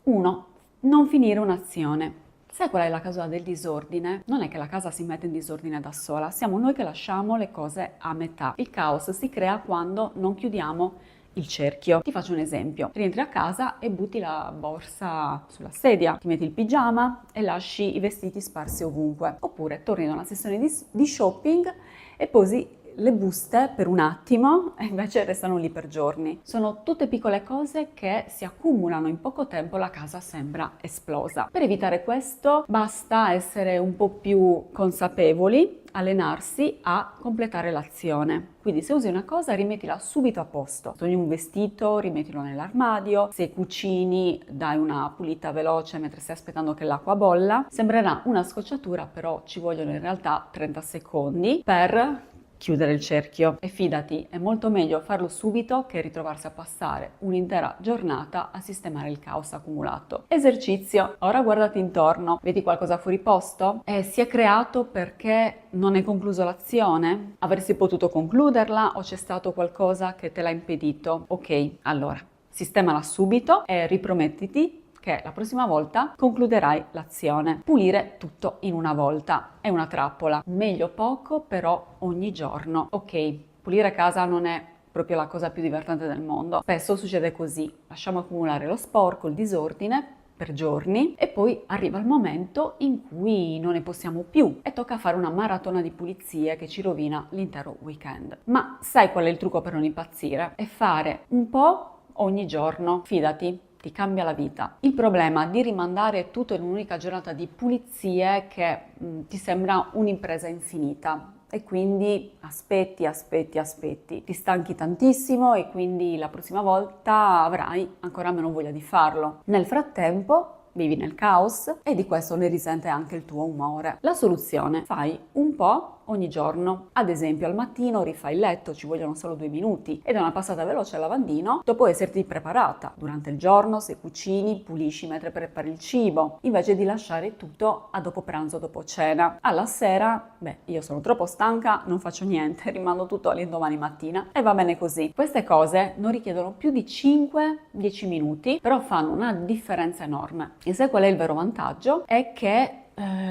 1. Non finire un'azione. Sai qual è la causa del disordine? Non è che la casa si mette in disordine da sola, siamo noi che lasciamo le cose a metà. Il caos si crea quando non chiudiamo il cerchio. Ti faccio un esempio. Rientri a casa e butti la borsa sulla sedia, ti metti il pigiama e lasci i vestiti sparsi ovunque. Oppure torni da una sessione di shopping e posi le buste per un attimo e invece restano lì per giorni. Sono tutte piccole cose che si accumulano in poco tempo, la casa sembra esplosa. Per evitare questo basta essere un po' più consapevoli, allenarsi a completare l'azione. Quindi se usi una cosa rimettila subito a posto. Se togli un vestito rimettilo nell'armadio, se cucini dai una pulita veloce mentre stai aspettando che l'acqua bolla. Sembrerà una scocciatura, però ci vogliono in realtà 30 secondi per chiudere il cerchio e fidati, è molto meglio farlo subito che ritrovarsi a passare un'intera giornata a sistemare il caos accumulato. Esercizio. Ora guardati intorno, vedi qualcosa fuori posto? Si è creato perché non hai concluso l'azione? Avresti potuto concluderla o c'è stato qualcosa che te l'ha impedito? Ok, allora, sistemala subito e ripromettiti che la prossima volta concluderai l'azione. Pulire tutto in una volta è una trappola. Meglio poco, però ogni giorno. Ok, pulire casa non è proprio la cosa più divertente del mondo. Spesso succede così. Lasciamo accumulare lo sporco, il disordine per giorni e poi arriva il momento in cui non ne possiamo più e tocca fare una maratona di pulizie che ci rovina l'intero weekend. Ma sai qual è il trucco per non impazzire? È fare un po' ogni giorno. Fidati, ti cambia la vita. Il problema di rimandare tutto in un'unica giornata di pulizie è che ti sembra un'impresa infinita e quindi aspetti, ti stanchi tantissimo e quindi la prossima volta avrai ancora meno voglia di farlo. Nel frattempo vivi nel caos e di questo ne risente anche il tuo umore. La soluzione: fai un po' ogni giorno. Ad esempio al mattino rifai il letto, ci vogliono solo 2 minuti ed è una passata veloce al lavandino dopo esserti preparata. Durante il giorno se cucini pulisci mentre prepari il cibo invece di lasciare tutto a dopo pranzo, dopo cena. Alla sera, io sono troppo stanca, non faccio niente, rimando tutto all'indomani mattina e va bene così. Queste cose non richiedono più di 5-10 minuti, però fanno una differenza enorme. E sai qual è il vero vantaggio? È che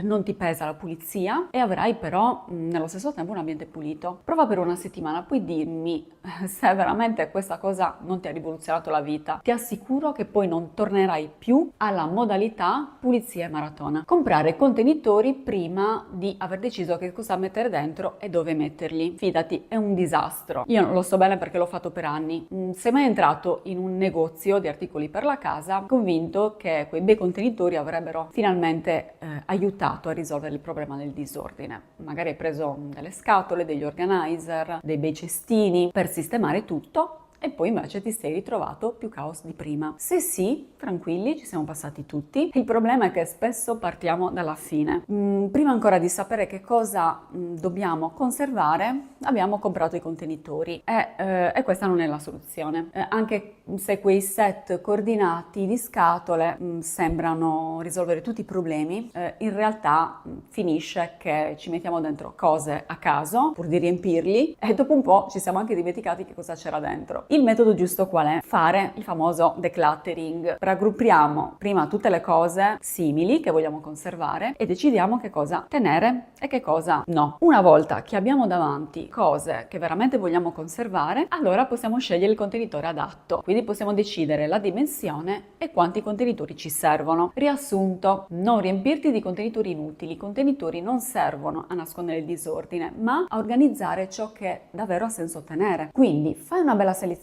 non ti pesa la pulizia e avrai però nello stesso tempo un ambiente pulito. Prova per una settimana, poi dimmi se veramente questa cosa non ti ha rivoluzionato la vita. Ti assicuro che poi non tornerai più alla modalità pulizia e maratona. Comprare contenitori prima di aver deciso che cosa mettere dentro e dove metterli. Fidati, è un disastro. Io non lo so bene perché l'ho fatto per anni. Sei mai entrato in un negozio di articoli per la casa convinto che quei bei contenitori avrebbero finalmente aiutato a risolvere il problema del disordine? Magari hai preso delle scatole, degli organizer, dei bei cestini per sistemare tutto e poi invece ti sei ritrovato più caos di prima. Se sì, tranquilli, ci siamo passati tutti. Il problema è che spesso partiamo dalla fine. Prima ancora di sapere che cosa dobbiamo conservare, abbiamo comprato i contenitori e questa non è la soluzione. Anche se quei set coordinati di scatole sembrano risolvere tutti i problemi, in realtà finisce che ci mettiamo dentro cose a caso pur di riempirli e dopo un po' ci siamo anche dimenticati che cosa c'era dentro. Il metodo giusto qual è? Fare il famoso decluttering. Raggruppiamo prima tutte le cose simili che vogliamo conservare e decidiamo che cosa tenere e che cosa no. Una volta che abbiamo davanti cose che veramente vogliamo conservare, allora possiamo scegliere il contenitore adatto. Quindi possiamo decidere la dimensione e quanti contenitori ci servono. Riassunto: non riempirti di contenitori inutili. I contenitori non servono a nascondere il disordine, ma a organizzare ciò che davvero ha senso tenere. Quindi fai una bella selezione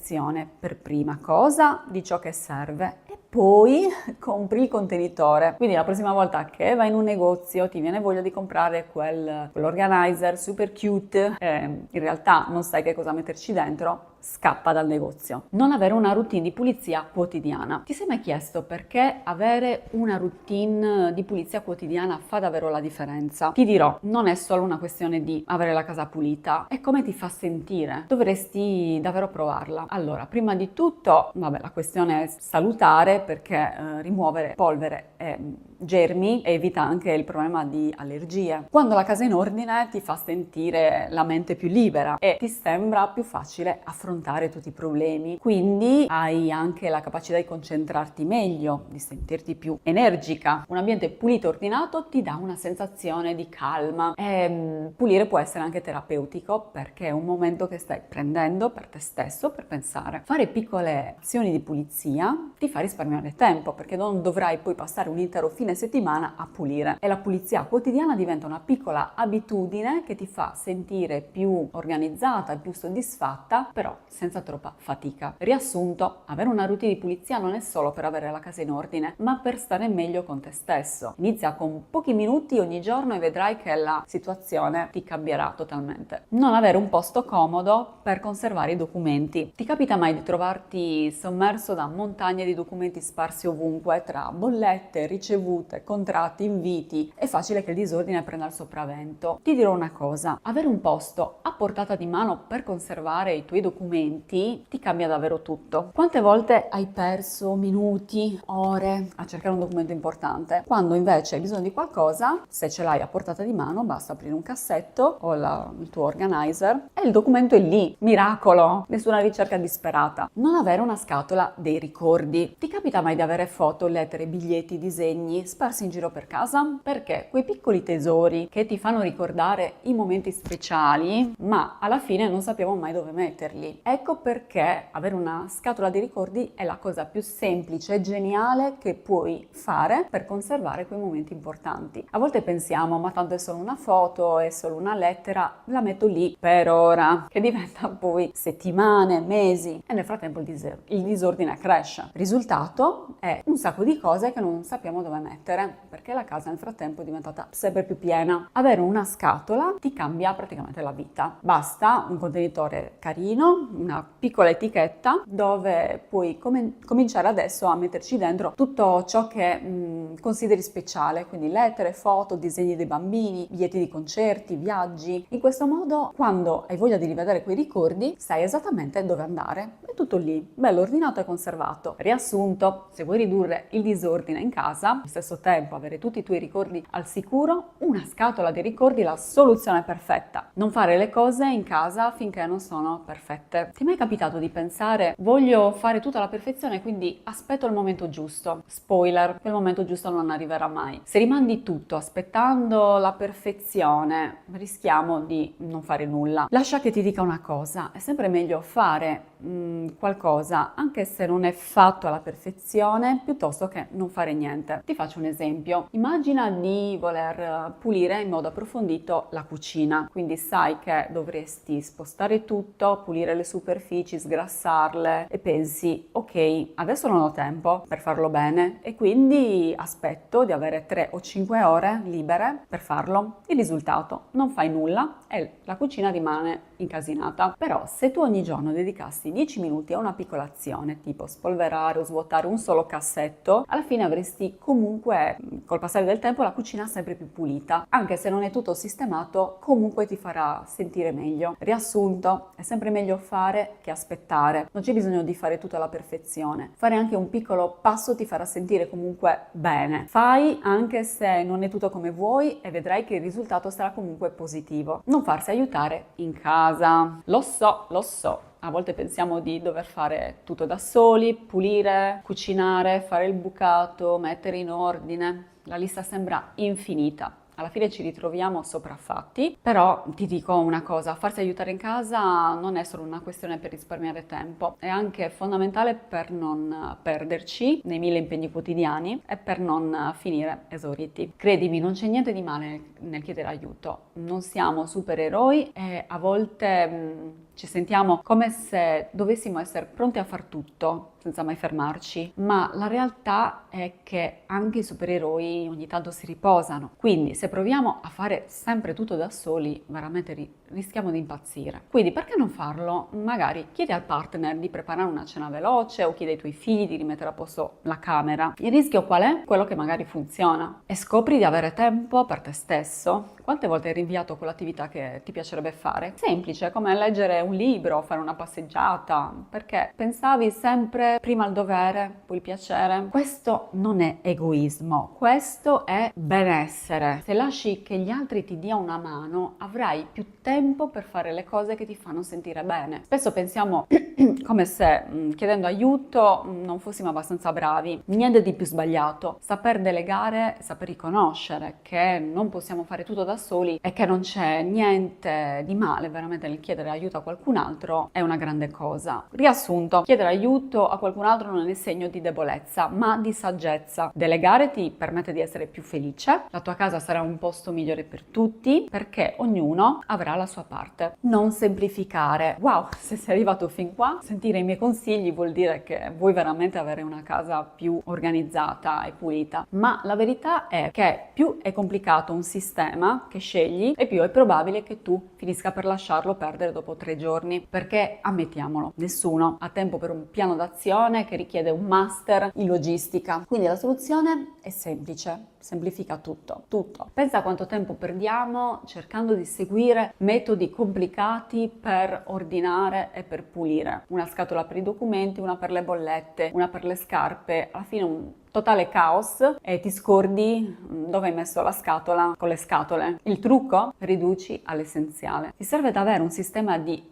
per prima cosa di ciò che serve e poi compri il contenitore. Quindi la prossima volta che vai in un negozio ti viene voglia di comprare quell'organizer super cute, in realtà non sai che cosa metterci dentro, scappa dal negozio. Non avere una routine di pulizia quotidiana. Ti sei mai chiesto perché avere una routine di pulizia quotidiana fa davvero la differenza? Ti dirò, non è solo una questione di avere la casa pulita, è come ti fa sentire. Dovresti davvero provarla. Allora, prima di tutto, la questione è salutare perché rimuovere polvere e germi, evita anche il problema di allergie. Quando la casa è in ordine ti fa sentire la mente più libera e ti sembra più facile affrontare tutti i problemi, quindi hai anche la capacità di concentrarti meglio, di sentirti più energica. Un ambiente pulito e ordinato ti dà una sensazione di calma e pulire può essere anche terapeutico perché è un momento che stai prendendo per te stesso per pensare. Fare piccole azioni di pulizia ti fa risparmiare tempo perché non dovrai poi passare un intero fine settimana a pulire e la pulizia quotidiana diventa una piccola abitudine che ti fa sentire più organizzata e più soddisfatta, però senza troppa fatica. Riassunto, avere una routine di pulizia non è solo per avere la casa in ordine, ma per stare meglio con te stesso. Inizia con pochi minuti ogni giorno e vedrai che la situazione ti cambierà totalmente. Non avere un posto comodo per conservare i documenti. Ti capita mai di trovarti sommerso da montagne di documenti sparsi ovunque tra bollette, ricevute, contratti, inviti? È facile che il disordine prenda il sopravvento. Ti dirò una cosa, avere un posto a portata di mano per conservare i tuoi documenti ti cambia davvero tutto. Quante volte hai perso minuti, ore a cercare un documento importante? Quando invece hai bisogno di qualcosa, se ce l'hai a portata di mano, basta aprire un cassetto o il tuo organizer e il documento è lì. Miracolo! Nessuna ricerca disperata. Non avere una scatola dei ricordi. Ti capita mai di avere foto, lettere, biglietti, disegni sparsi in giro per casa? Perché quei piccoli tesori che ti fanno ricordare i momenti speciali, ma alla fine non sappiamo mai dove metterli. Ecco perché avere una scatola dei ricordi è la cosa più semplice e geniale che puoi fare per conservare quei momenti importanti. A volte pensiamo, ma tanto è solo una foto, è solo una lettera, la metto lì per ora, che diventa poi settimane, mesi e nel frattempo il disordine cresce. Il risultato è un sacco di cose che non sappiamo dove mettere perché la casa nel frattempo è diventata sempre più piena. Avere una scatola ti cambia praticamente la vita. Basta un contenitore carino, una piccola etichetta dove puoi cominciare adesso a metterci dentro tutto ciò che consideri speciale, quindi lettere, foto, disegni dei bambini, biglietti di concerti, viaggi. In questo modo, quando hai voglia di rivedere quei ricordi, sai esattamente dove andare. È tutto lì, bello ordinato e conservato. Riassunto, se vuoi ridurre il disordine in casa, allo stesso tempo avere tutti i tuoi ricordi al sicuro, una scatola dei ricordi è la soluzione perfetta. Non fare le cose in casa finché non sono perfette. Ti è mai capitato di pensare, voglio fare tutto alla perfezione, quindi aspetto il momento giusto? Spoiler, quel momento giusto non arriverà mai. Se rimandi tutto aspettando la perfezione, rischiamo di non fare nulla. Lascia che ti dica una cosa, è sempre meglio fare qualcosa anche se non è fatto alla perfezione piuttosto che non fare niente. Ti faccio un esempio. Immagina di voler pulire in modo approfondito la cucina, quindi sai che dovresti spostare tutto, pulire le superfici, sgrassarle e pensi ok, adesso non ho tempo per farlo bene e quindi aspetto di avere 3 o 5 ore libere per farlo. Il risultato, non fai nulla e la cucina rimane incasinata. Però se tu ogni giorno dedicassi 10 minuti a una piccola azione, tipo spolverare o svuotare un solo cassetto, alla fine avresti comunque, col passare del tempo, la cucina sempre più pulita. Anche se non è tutto sistemato, comunque ti farà sentire meglio. Riassunto, è sempre meglio fare che aspettare. Non c'è bisogno di fare tutto alla perfezione. Fare anche un piccolo passo ti farà sentire comunque bene. Fai anche se non è tutto come vuoi e vedrai che il risultato sarà comunque positivo. Non farsi aiutare in casa. Lo so. A volte pensiamo di dover fare tutto da soli, pulire, cucinare, fare il bucato, mettere in ordine. La lista sembra infinita. Alla fine ci ritroviamo sopraffatti, però ti dico una cosa, farsi aiutare in casa non è solo una questione per risparmiare tempo, è anche fondamentale per non perderci nei 1000 impegni quotidiani e per non finire esauriti. Credimi, non c'è niente di male nel chiedere aiuto, non siamo supereroi e a volte ci sentiamo come se dovessimo essere pronti a far tutto senza mai fermarci, ma la realtà è che anche i supereroi ogni tanto si riposano. Quindi se proviamo a fare sempre tutto da soli, veramente rischiamo di impazzire. Quindi perché non farlo? Magari chiedi al partner di preparare una cena veloce o chiedi ai tuoi figli di rimettere a posto la camera. Il rischio qual è? Quello che magari funziona. E scopri di avere tempo per te stesso. Quante volte hai rinviato quell'attività che ti piacerebbe fare? Semplice, come leggere un libro, fare una passeggiata, perché pensavi sempre prima al dovere, poi il piacere. Questo non è egoismo, questo è benessere. Se lasci che gli altri ti dia una mano, avrai più tempo per fare le cose che ti fanno sentire bene. Spesso pensiamo come se chiedendo aiuto non fossimo abbastanza bravi. Niente di più sbagliato. Saper delegare, saper riconoscere che non possiamo fare tutto da soli e che non c'è niente di male veramente nel chiedere aiuto a qualcun altro è una grande cosa. Riassunto, chiedere aiuto a qualcun altro non è segno di debolezza, ma di saggezza. Delegare ti permette di essere più felice, la tua casa sarà un posto migliore per tutti perché ognuno avrà la sua parte. Non semplificare. Wow, se sei arrivato fin qua, sentire i miei consigli vuol dire che vuoi veramente avere una casa più organizzata e pulita. Ma la verità è che più è complicato un sistema che scegli e più è probabile che tu finisca per lasciarlo perdere dopo 3 giorni. Perché ammettiamolo, nessuno ha tempo per un piano d'azione che richiede un master in logistica. Quindi la soluzione è semplice. Semplifica tutto. Pensa a quanto tempo perdiamo cercando di seguire metodi complicati per ordinare e per pulire. Una scatola per i documenti, una per le bollette, una per le scarpe, alla fine un totale caos e ti scordi dove hai messo la scatola con le scatole. Il trucco? Riduci all'essenziale. Ti serve davvero un sistema di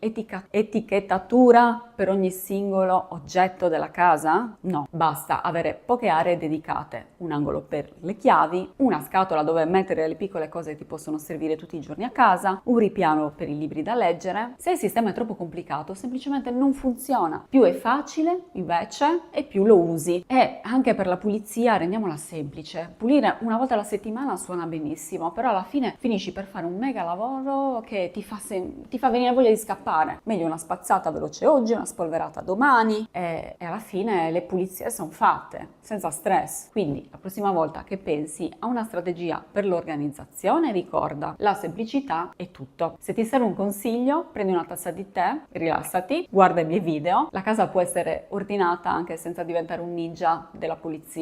etichettatura per ogni singolo oggetto della casa? No, basta avere poche aree dedicate, un angolo per le chiavi, una scatola dove mettere le piccole cose che ti possono servire tutti i giorni a casa, un ripiano per i libri da leggere. Se il sistema è troppo complicato, semplicemente non funziona. Più è facile, invece, e più lo usi. E anche per la pulizia rendiamola semplice. Pulire una volta alla settimana suona benissimo, però alla fine finisci per fare un mega lavoro che ti fa venire voglia di scappare. Meglio una spazzata veloce oggi, una spolverata domani e alla fine le pulizie sono fatte, senza stress. Quindi la prossima volta che pensi a una strategia per l'organizzazione, ricorda, la semplicità è tutto. Se ti serve un consiglio, prendi una tazza di tè, rilassati, guarda i miei video. La casa può essere ordinata anche senza diventare un ninja della pulizia.